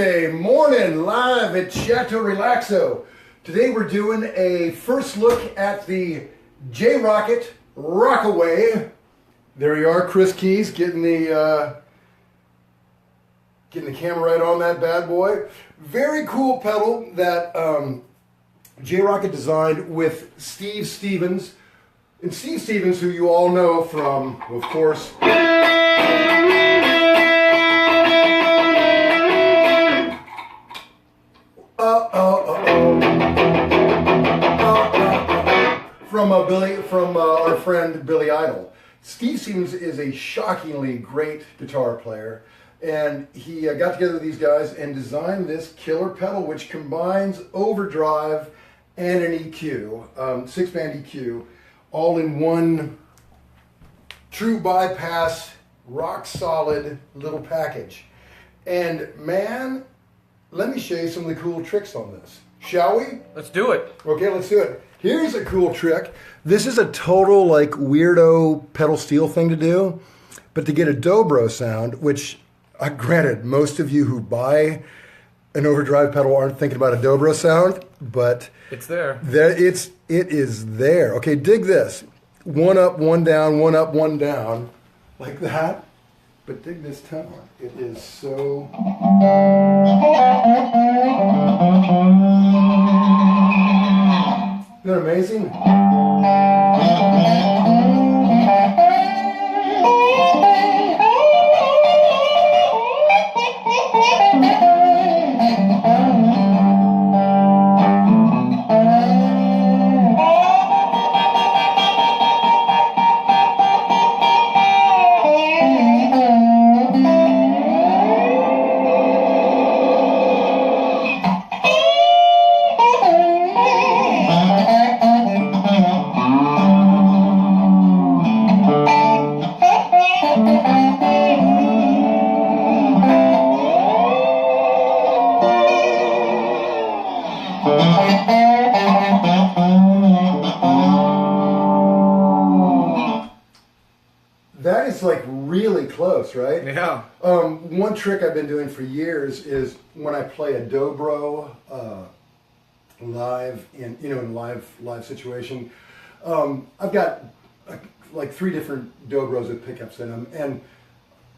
Thursday morning live at Chateau Relaxo. Today we're doing a first look at the Rockett Rockaway. There you are, Chris Keys, getting the camera right on that bad boy. Very cool pedal that Rockett designed with Steve Stevens. And Steve Stevens, who you all know from, of course, from our friend Billy Idol. Steve Stevens is a shockingly great guitar player, and he got together with these guys and designed this killer pedal which combines overdrive and an EQ, six-band EQ, all in one true bypass, rock solid little package. And man, let me show you some of the cool tricks on this. Shall we? Let's do it. Okay, let's do it. Here's a cool trick. This is a total like weirdo pedal steel thing to do, but to get a Dobro sound, which granted, most of you who buy an overdrive pedal aren't thinking about a Dobro sound, but it's there. It is there. Okay, dig this. One up, one down, one up, one down, like that. But dig this tone. It is so... Isn't that amazing? That is like really close, right? Yeah. One trick I've been doing for years is when I play a Dobro live in live situation. I've got like 3 different Dobros with pickups in them, and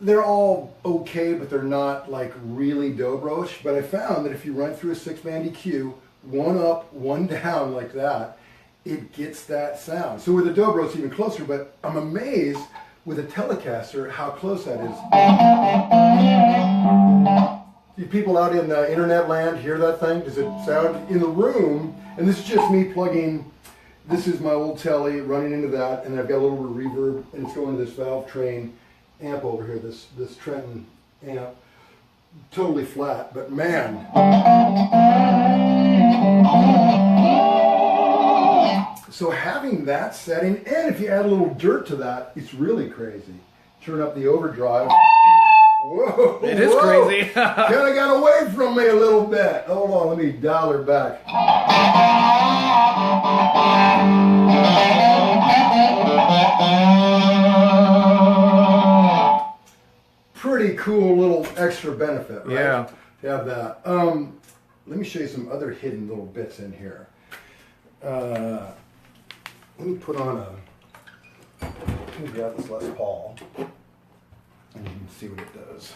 they're all okay, but they're not like really Dobro-ish. But I found that if you run through a 6-band EQ, one up, one down like that, it gets that sound. So with a Dobro, it's even closer. But I'm amazed with a Telecaster how close that is. Do people out in internet land hear that thing? Does it sound in the room? And this is just me plugging. This is my old Tele running into that, and I've got a little bit of reverb, and it's going to this Valve Train amp over here, this Trenton amp, totally flat, but man. So having that setting, and if you add a little dirt to that, it's really crazy. Turn up the overdrive. Whoa! It is crazy. Kind of got away from me a little bit. Hold on, let me dial her back. Pretty cool little extra benefit, right? Yeah. To have that. Let me show you some other hidden little bits in here. Let me put on let me grab this Les Paul, and you can see what it does.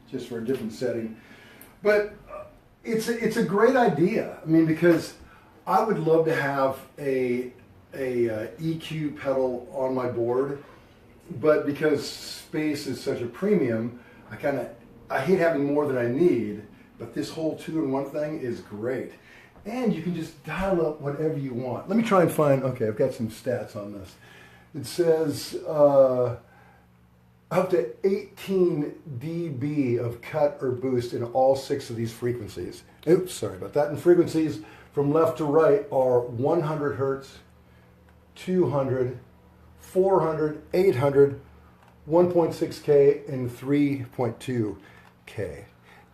Just for a different setting. But it's a great idea. I mean, because I would love to have a EQ pedal on my board, but because space is such a premium, I hate having more than I need, but this whole 2-in-1 thing is great. And you can just dial up whatever you want. Let me try and find, okay, I've got some stats on this. It says up to 18 dB of cut or boost in all 6 of these frequencies. Oops, sorry about that. And frequencies from left to right are 100 hertz, 200, 400, 800, 1.6K, and 3.2K.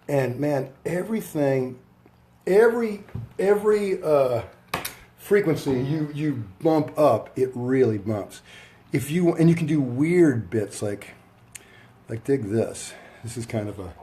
And man, every frequency you bump up, it really bumps. And you can do weird bits like dig this. This is kind of a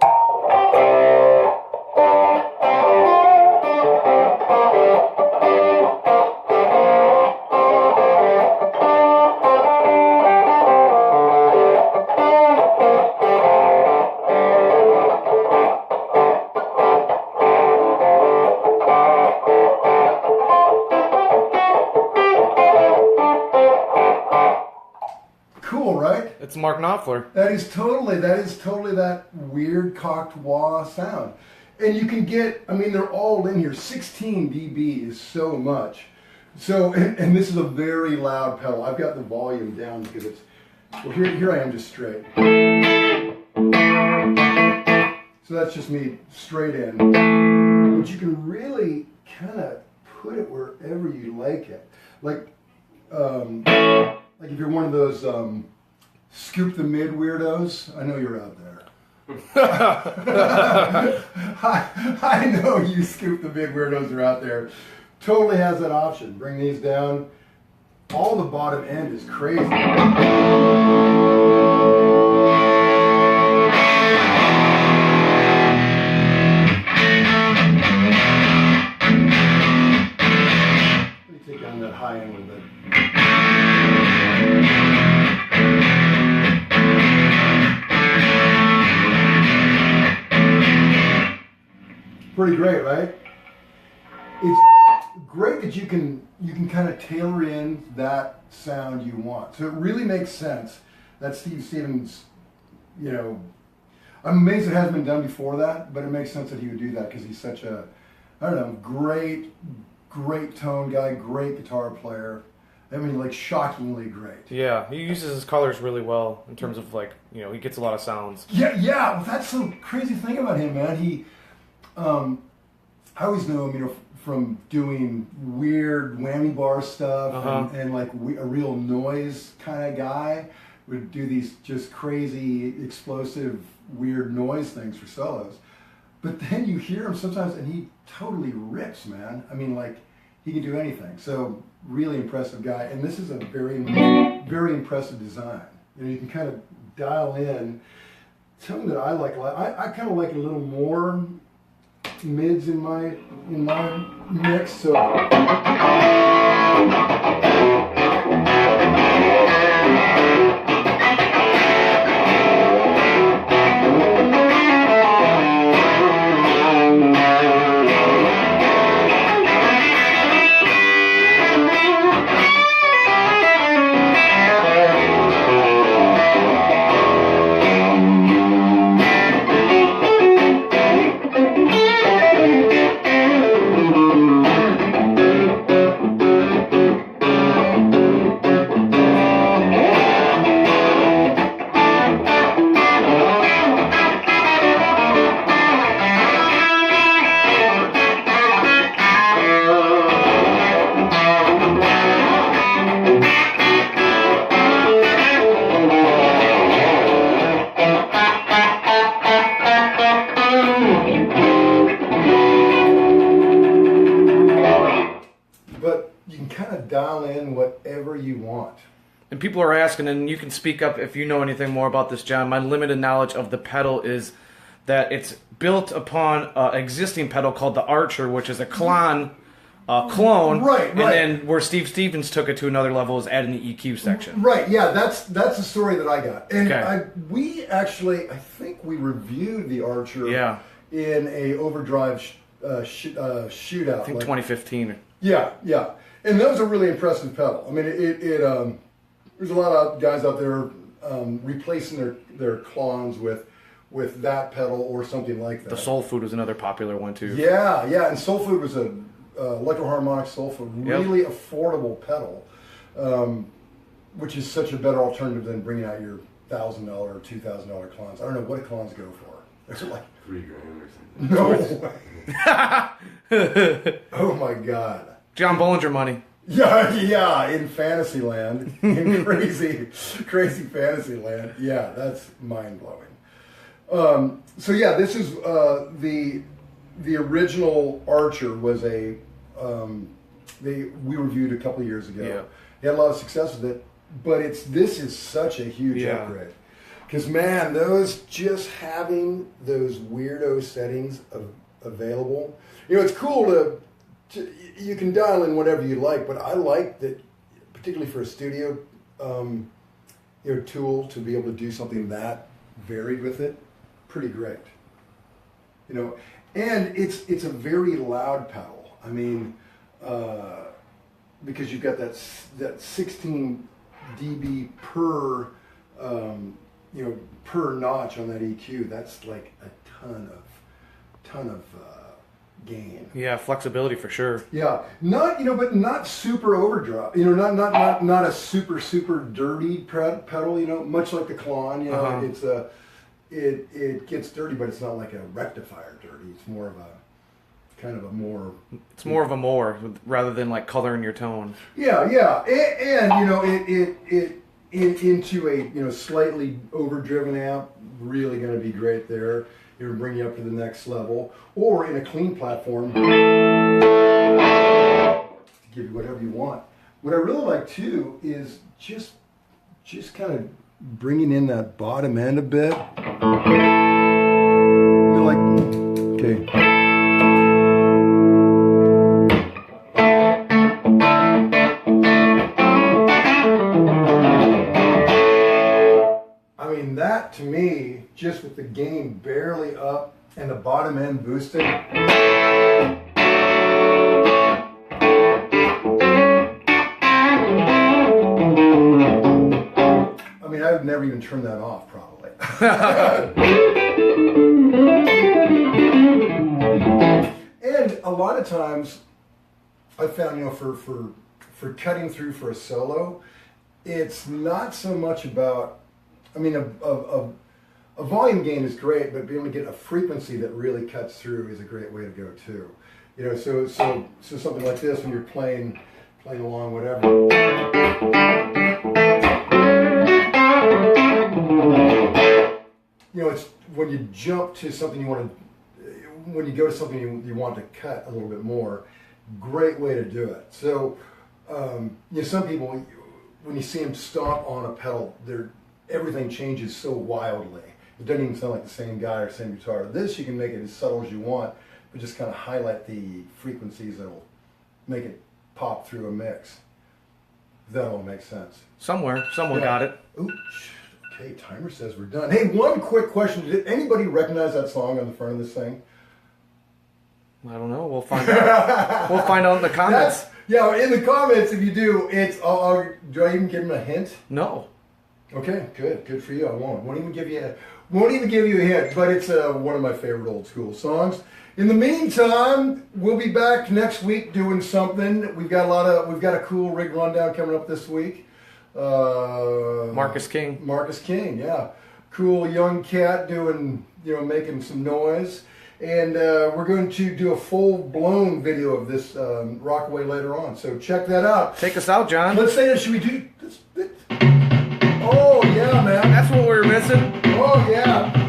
Mark Knopfler. That is totally that weird cocked wah sound. And you can get, I mean, they're all in here. 16 dB is so much. So, and this is a very loud pedal. I've got the volume down because it's, well, here I am just straight. So that's just me straight in. But you can really kind of put it wherever you like it. Like if you're one of those scoop the mid weirdos, I know you're out there. I know you scoop the mid weirdos are out there. Totally has that option. Bring these down. All the bottom end is crazy. Take down that high end a little bit. Pretty great, right? It's great that you can kind of tailor in that sound you want. So it really makes sense that Steve Stevens, you know, I'm amazed it hasn't been done before that, but it makes sense that he would do that because he's such a, I don't know, great tone guy, great guitar player. I mean, like, shockingly great. Yeah, he uses his colors really well in terms of, like, you know, he gets a lot of sounds. Yeah, well, that's the crazy thing about him, man. He, I always know him, you know, from doing weird whammy bar stuff and like a real noise kind of guy. Would do these just crazy, explosive, weird noise things for solos. But then you hear him sometimes and he totally rips, man. I mean, like, he can do anything. So, really impressive guy. And this is a very, very impressive design. You know, you can kind of dial in. Something that I like, I kind of like it a little more mids in my mix. So. Dial in whatever you want. And people are asking, and you can speak up if you know anything more about this, John. My limited knowledge of the pedal is that it's built upon an existing pedal called the Archer, which is a clone. Right. And then where Steve Stevens took it to another level is adding the EQ section. Right, yeah, that's the story that I got. And okay. I think we reviewed the Archer in a Overdrive shootout. I think 2015. Yeah. And that was a really impressive pedal. I mean, there's a lot of guys out there replacing their clones with that pedal or something like that. The Soul Food was another popular one too. Yeah, and Soul Food was a electroharmonic Soul Food, really affordable pedal, which is such a better alternative than bringing out your $1,000 or $2,000 clones. I don't know what clones go for. It's like $3,000 or something. No way. Oh my God. John Bohlinger money. Yeah, in Fantasyland, in crazy Fantasyland. Yeah, that's mind blowing. So yeah, this is the original Archer was we reviewed a couple of years ago. Yeah. They had a lot of success with it, but this is such a huge upgrade. Because man, just having those weirdo settings available, you know, it's cool to you can dial in whatever you like, but I like that, particularly for a studio tool, to be able to do something that varied with it. Pretty great, you know. And it's a very loud pedal. I mean, because you've got that 16 dB per per notch on that EQ, that's like a ton of gain. Yeah, flexibility for sure. Yeah, but not super overdrive. Not a super dirty pedal. Much like the Klon. It's it gets dirty, but it's not like a rectifier dirty. It's more of a kind of a more. It's more of a more rather than like coloring your tone. Yeah, and it into a slightly overdriven amp, really going to be great there. It'll bring you up to the next level, or in a clean platform, to give you whatever you want. What I really like too is just kind of bringing in that bottom end a bit. Okay. That to me, just with the gain barely up and the bottom end boosted, I would never even turn that off probably. And a lot of times I found, for cutting through for a solo, it's not so much about, a volume gain is great, but being able to get a frequency that really cuts through is a great way to go too. So something like this, when you're playing along, whatever. It's when you jump to something when you go to something you want to cut a little bit more, great way to do it. So, some people, when you see them stomp on a pedal, everything changes so wildly. It doesn't even sound like the same guy or same guitar. This, you can make it as subtle as you want, but just kind of highlight the frequencies that'll make it pop through a mix. That all makes sense. Someone got it. Ooh, okay, timer says we're done. Hey, one quick question. Did anybody recognize that song on the front of this thing? I don't know. We'll find out. We'll find out in the comments. In the comments, if you do, do I even give them a hint? No. Okay, good for you. I won't even give you a hint, but it's one of my favorite old school songs. In the meantime, we'll be back next week doing something. We've got a cool rig rundown coming up this week. Marcus King, yeah, cool young cat doing making some noise, and we're going to do a full-blown video of this Rockaway later on. So check that out. Take us out, John. Let's say that. Should we do this bit? Oh, yeah, man. That's what we were missing. Oh, yeah.